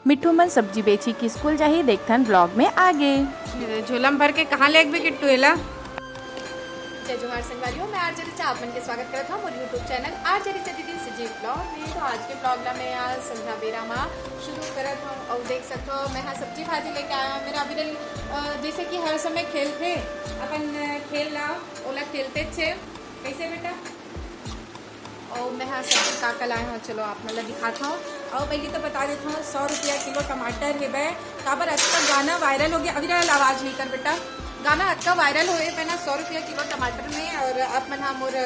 मिट्ठू मन सब्जी बेची कि स्कूल जाही देखथन ब्लॉग में आगे। झोलम भर के कहाँ ले भी किट्टू एला। जय जोहार संगवारियों, मैं आरजे रिचा आप मन के स्वागत करता हूँ मोर यूट्यूब चैनल आरजे रिचा दीदी सजीव ब्लॉग में। तो आज के ब्लॉग ला मैं आज संध्या बेरा में शुरू करत हूँ और देख सकते हो मैं यहाँ सब्जी भाजी लेके आया हूँ। मेरा अभी जैसे कि हर समय खेलते अपन खेल ला ओला खेलते छे कैसे बेटा। और मैं यहाँ सब्जी का लाए हूँ, चलो आप मतलब दिखाता हूँ। और पहले तो बता देता हूँ 100 रुपया किलो टमाटर है वह काबर अच्छा गाना वायरल हो गया। अभी आवाज़ नहीं कर बेटा, गाना अच्छा वायरल हुए पहना 100 रुपया किलो टमाटर में। और आप मन हम और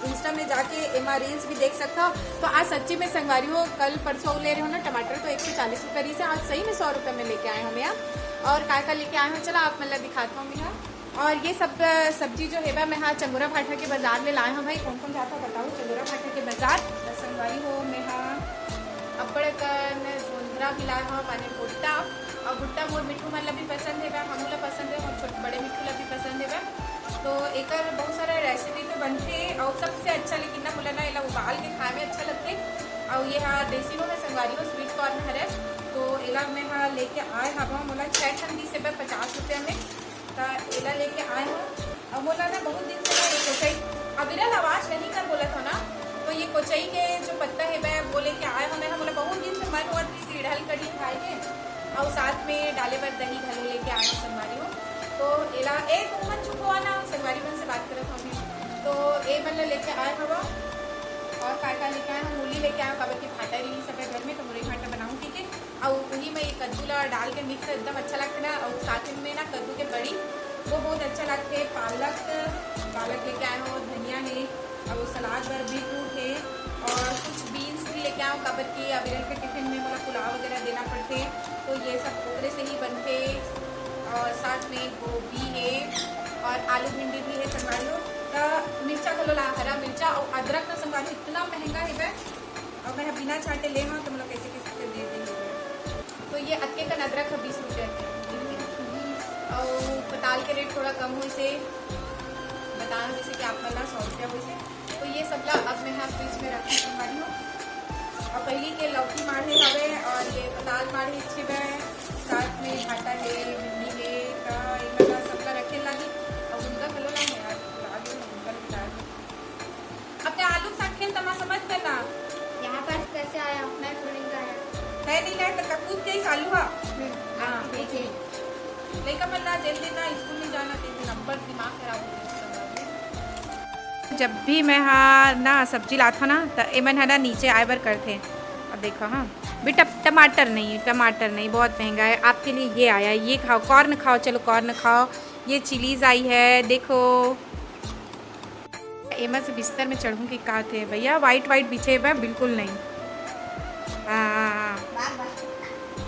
इंस्टा में जाके एमा रील्स भी देख सकता हो। तो आज सच्ची में संगवारी हो, कल परसों ले रहे हो ना टमाटर तो 140 रुपये से आज सही में 100 रुपये में लेके आए हम यहाँ। और का लेके आए हैं चलो आप मतलब दिखाता हूँ मैं यहाँ। और ये सब सब्जी जो है वह मैं यहाँ चंगोरा भाटा के बाजार में लाए हूँ। भाई कौन कौन जाता बताऊँ चंगोरा भाटा के बाजार संगवारी हो। मैं यहाँ अब्बड़ झोंधरा भी लाए हूँ माने भुट्टा। और भुट्टा मोर मिट्ठू मन ला भी पसंद है, हमला पसंद है, और छोटे बड़े मिट्ठू ला भी पसंद है। तो एक बहुत सारा रेसिपी तो बनते और सबसे अच्छा लेकिन ना बोला ना इला उबाल के खाए में अच्छा लगते। और ये हाँ देसी में संगवारी हो स्वीट कॉर्न है तो इला में हाँ लेके आए हवा मोला 6 ठंडी से 50 रुपये में तो इला लेके आए हूँ। और बोला ना बहुत दिन से ना ये कोचई अब आवाज़ नहीं कर बोला था ना तो ये कोचई के जो पत्ता है वह वो लेके आए हमें। हम बोला बहुत दिन से मन हुआ थी सीढ़ल कढ़ी खाएंगे और साथ में डाले पर दही घलो लेके आए हैं संगवारी हो। तो इला एक मन चुको आना संगवारी मन से बात करत हमें तो ए मन लेके आए हवा। और का लेके आए हम मूली लेके आए काबर की भाटा रही सब घर में तो मुरई भाटा बनाऊँ ठीक है। और उन्हीं में कद्दू ला डाल के मिक्स एकदम अच्छा लगता है। और साथ में ना कद्दू के बड़ी वो बहुत अच्छा लगते। पालक लेके आए हो, धनिया है और सलाद बर बीटरूट है और कुछ बीन्स भी लेके आओ काबर की अविरल के टिफिन में मतलब पुलाव वगैरह देना पड़ते तो ये सब ओकरे से ही बनते। और साथ में गोभी है और आलू भिंडी भी है संगवारी हो। तो मिर्चा खलो ला हरा मिर्चा और अदरक ना संगवारी इतना महंगा है वह। और मैं बिना छाटे ले तो मतलब कैसे कैसे दे देंगे। तो ये अक्के का अदरक है 20 रुपये और पताल के रेट थोड़ा कम हुई से बता जैसे कि आप वाला 100 रुपया हुई से। तो ये सब ला अब मैं यहाँ फ्रिज में रखी संगवारी हूँ। और पहले के लौकी माढ़े हवे और ये पताल माढ़े अच्छे है साथ में भाटा है भिंडी है तो ये सबका रखे लगी। और उनका खलो ला अपने आलू साग खेल तमा समझ करना यहाँ पर कैसे आया अपना थोड़ी आया है नहीं लाए तो कपूत के आलू हाँ लेकर मल्ला जेल देना स्कूल में जाना तेरे नंबर दिमाग खराब हो गया। जब भी मैं हाँ ना सब्जी लाता ना तो एमन है ना नीचे आए बर करते। अब देखो हाँ बेटा टमाटर नहीं बहुत महंगा है आपके लिए ये आया ये खाओ कॉर्न खाओ चलो कॉर्न खाओ। ये चिलीज आई है देखो। एमा से बिस्तर में चढ़ूँ कि कहा थे भैया वाइट बिछे हुए बिल्कुल नहीं। हाँ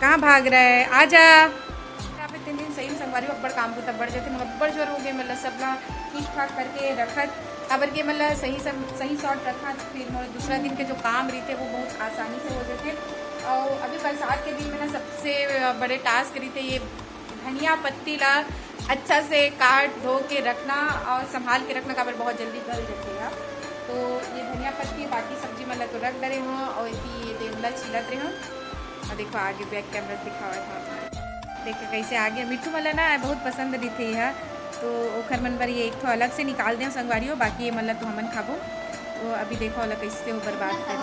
कहाँ भाग रहा है आजा। यहाँ पे 3 दिन सही में संगवारी अब्बड़ काम को तब्बड़ जाते अब्बड़ जोर हो गए मतलब सब ला ठीक ठाक करके रखत अबर के मतलब सही शॉट रखा फिर दूसरा दिन के जो काम रहते वो बहुत आसानी से हो जाते। और अभी बरसात के दिन में ना सबसे बड़े टास्क रहते ये धनिया पत्ती ला अच्छा से काट धो के रखना और संभाल के रखना काबर बहुत जल्दी गल जाते हैं। तो ये धनिया पत्ती बाकी सब्जी मतलब तो रख डरे हों और ये देवला छिलत रहे हों। और देखो आगे बैक कैमरा दिखा हुआ था देखो कैसे आगे मिट्टू वाला ना बहुत पसंद रहती है तो ओखर मन बर ये एक तो अलग से निकाल दें संगवारी हो बाकी ये मतलब तो हमन खाबो। तो अभी देखो अलग कैसे हो बर्बाद कर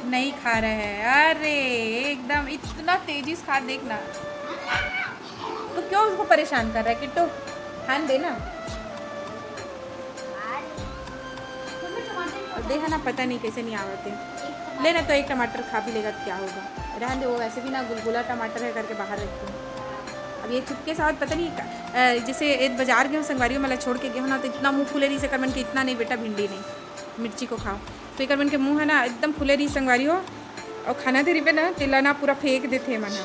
नहीं खा रहे हैं। अरे एकदम इतना तेजी से खा देखना तो क्यों उसको परेशान कर रहा है किट्टू खान देना देखा ना पता नहीं कैसे नहीं आवते लेना तो एक टमाटर खा भी लेगा तो क्या होगा रहने दे वो वैसे भी ना गुलगुला टमाटर है करके बाहर रखते हैं। अब ये चुपके साथ पता नहीं जैसे एक बाजार गए संगवारी मतलब छोड़ के गए हो ना तो इतना मुँह खुले रही से कर मन के इतना नहीं बेटा भिंडी नहीं मिर्ची को खाओ तो एक मन के मुँह है ना एकदम खुले रही संगवारी हो। और खाना दे रही पे ना तिला ना पूरा फेंक देते मन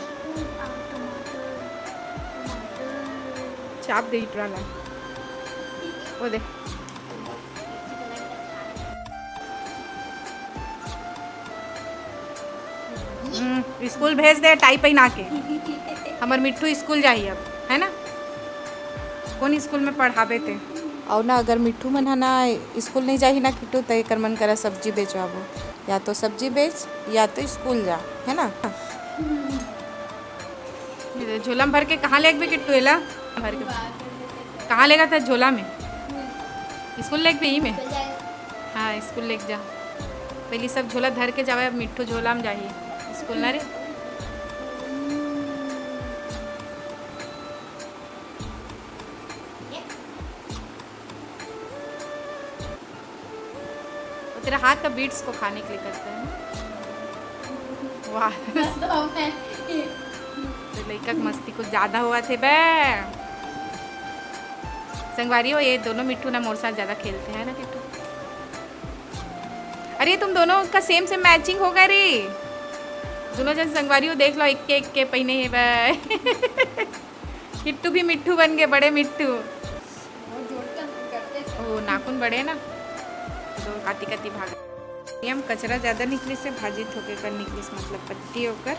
चाप दे इटरा वो दे स्कूल भेज दे टाई पहना के हमार मिट्टू स्कूल जाइए अब है ना कौन स्कूल में पढ़ावे थे। और ना अगर मिट्ठू मन है ना स्कूल नहीं जाही ना किट्टू तो एकर मन करा सब्जी बेचवाबो या तो सब्जी बेच या तो स्कूल जा, है ना। झोला में भर के कहाँ ले गए किट्टू? एला भर के कहाँ लेगा था? झोला में स्कूल लेके पे ही में। हाँ स्कूल लेके जा। पहले सब झोला धर के जावे, अब मिट्टू झोला में जाइए स्कूल ना रे। तेरा हाथ का बीट्स को खाने के लिए करता है। वाह तो लड़का की मस्ती कुछ ज़्यादा हुआ थे बे। संगवारी हो ये दोनों मिट्टू ना मोर साथ ज़्यादा खेलते हैं ना किट्टू। अरे तुम दोनों का सेम सेम मैचिंग हो गया रे। दोनों जन संगवारी हो देख लो, एक के पहने है बे। किट्टू भी मिट्टू बन गए, बड़े मिट्टू। ओ नाखून बड़े ना तो काटी काटी भाग। हम कचरा ज़्यादा निकली से भाजी थोके कर निकली से मतलब पट्टी होकर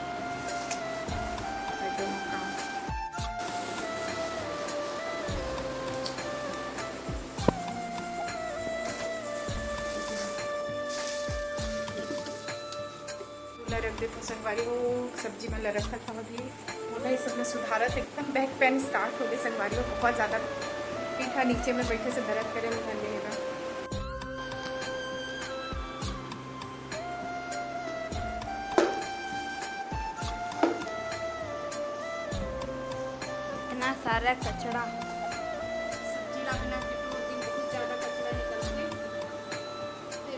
रख देते संगवारी वो सब्जी में रखा था अभी बोला ये सब में सुधारत एकदम बैक पेन स्टार्ट हो गई। संगवारी वो बहुत ज़्यादा पीठा नीचे में बैठे से दर्द करे में धन रहेगा। इतना सारा कचरा सब्जी लाना बहुत ज़्यादा कचरा निकलते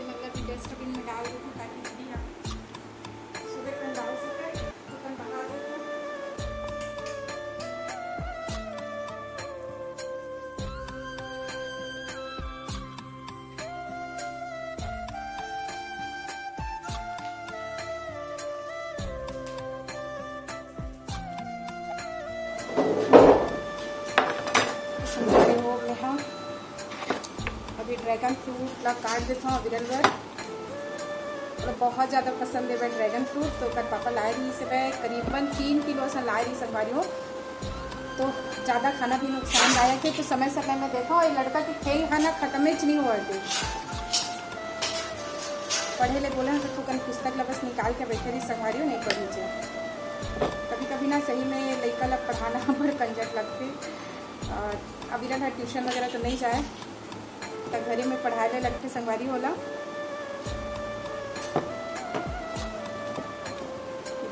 मतलब डस्टबिन में डाल देती ताकि दिया सुबह कल डाल सके तो कल बना देते। अभी ड्रैगन फ्रूट ला काट देता हूँ विरल भर और बहुत ज़्यादा पसंद है वह ड्रैगन फ्रूट। तो कल पापा लाए रही से वह करीबन 3 किलो से लाए रही संगवारी हो। तो ज़्यादा खाना भी नुकसानदायक है। तो समय समय में देखो ये लड़का के खेल खाना खत्म ही नहीं हुआ थे। पढ़े ले बोले तो कल पुस्तक ला बस निकाल के बैठे रही संगवारी हो, नहीं पढ़ी जाए। कभी कभी ना सही में लड़का ला पढ़ाना बड़ कंजट लगते। अभी रहा ट्यूशन वगैरह तो नहीं जाए तो घरे में पढ़ाने लगते संगवारी होला।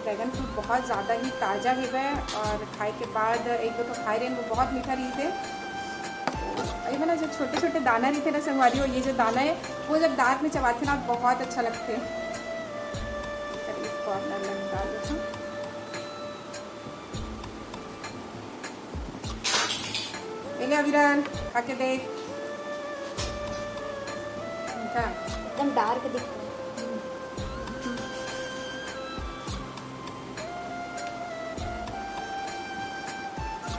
ड्रैगन फ्रूट बहुत ज़्यादा ही ताज़ा है वह और खाए के बाद एक दो तो खाए रहे वो बहुत मीठा रही थे। अरे मैंने जो छोटे छोटे दाना रही थे ना संगवारी हो, ये जो दाना है वो जब दांत में चबाते ना बहुत अच्छा लगते। डाल देता हूँ अविरल खा के देख एकदम डार्क दिख रहा है।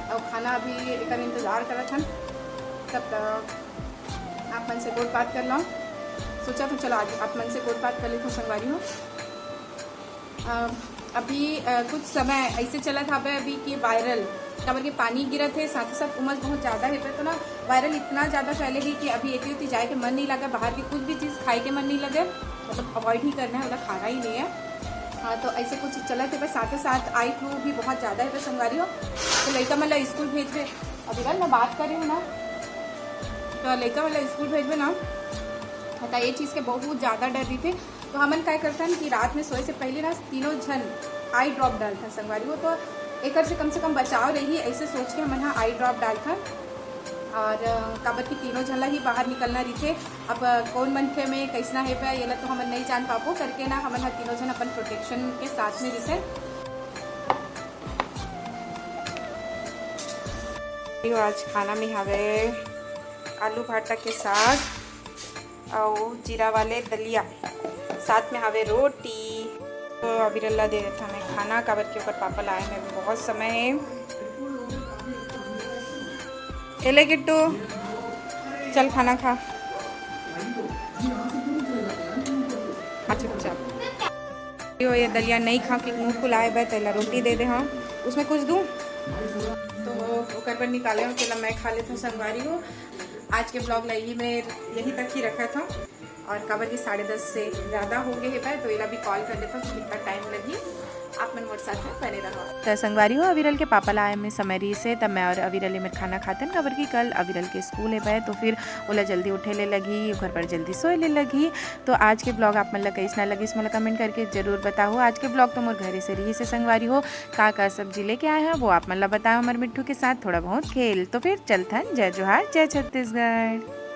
और खाना अभी एक इंतज़ार कर रहा था तब तक आप मन से कोट बात कर लो। सोचा तो चलो आज आप मन से कोट बात कर लेते संगवारी हो। अभी कुछ समय ऐसे चला था अभी कि वायरल कमर के पानी गिरा थे, साथ ही साथ उमस बहुत ज़्यादा है तो ना वायरल इतना ज़्यादा फैले ही कि अभी एक जाए के मन नहीं लगा, बाहर की कुछ भी चीज़ खाए के मन नहीं लगे, मतलब अवॉइड ही करना है, मतलब खाना ही नहीं है। हाँ तो ऐसे कुछ चला थे बस। साथ ही साथ आई फ्लू भी बहुत ज़्यादा है संगवारी हो। तो लड़का मतलब स्कूल भेज दे अभी कल मैं बात कर रही हूँ ना, तो लड़का मतलब स्कूल भेज ना तो ये चीज़ के बहुत ज़्यादा डर रही थे। तो हमन क्या करता है कि रात में सोए से पहले ना तीनों जन आई ड्रॉप डालता संगवारी हो। तो एक से कम बचाव रही ऐसे सोच के हमन आई ड्रॉप डालता और काबर की तीनों झला ही बाहर निकलना रही थे। अब कौन मनखे में कैसना है पे ये तो हमन नहीं जान पाबो करके ना हमन तीनों जन अपन प्रोटेक्शन के साथ में रही। आज खाना में हवे आलू भाटा के साथ और जीरा वाले दलिया, साथ में हवे रोटी। तो अविरल्ला दे देता मैं खाना काबर के ऊपर पापा लाए में बहुत समय है। एले किट्टू चल खाना खा चुपचाप। ये दलिया नहीं खा के मुँह फुलाए बे तेला रोटी दे दे। हाँ उसमें कुछ दूँ तो ओकर पर निकाले हूँ, चला मैं खा लेता हूँ संगवारी हो। आज के ब्लॉग यही तक ही रखा था और काबर के 10:30 से ज़्यादा हो गए है तो इला भी कॉल कर देता हूँ कितना टाइम लगी। आप मन मोर साथ में बने रहो। तो संगवारी हो अविरल के पापा लाए में समरी से तब मैं और अविरल में खाना खातन खबर की कल अविरल के स्कूल है पाए तो फिर ओला जल्दी उठे ले लगी घर पर जल्दी सोए ले लगी। तो आज के ब्लॉग आप मन ला कैसना लगी इसमें कमेंट करके जरूर बताओ। आज के ब्लॉग तो मोर घरे से रही से संगवारी हो का सब्जी लेके आए हैं वो आप मन ला बताओ हमारे मिट्टू के साथ थोड़ा बहुत खेल। तो फिर चलथन जय जोहार जय छत्तीसगढ़।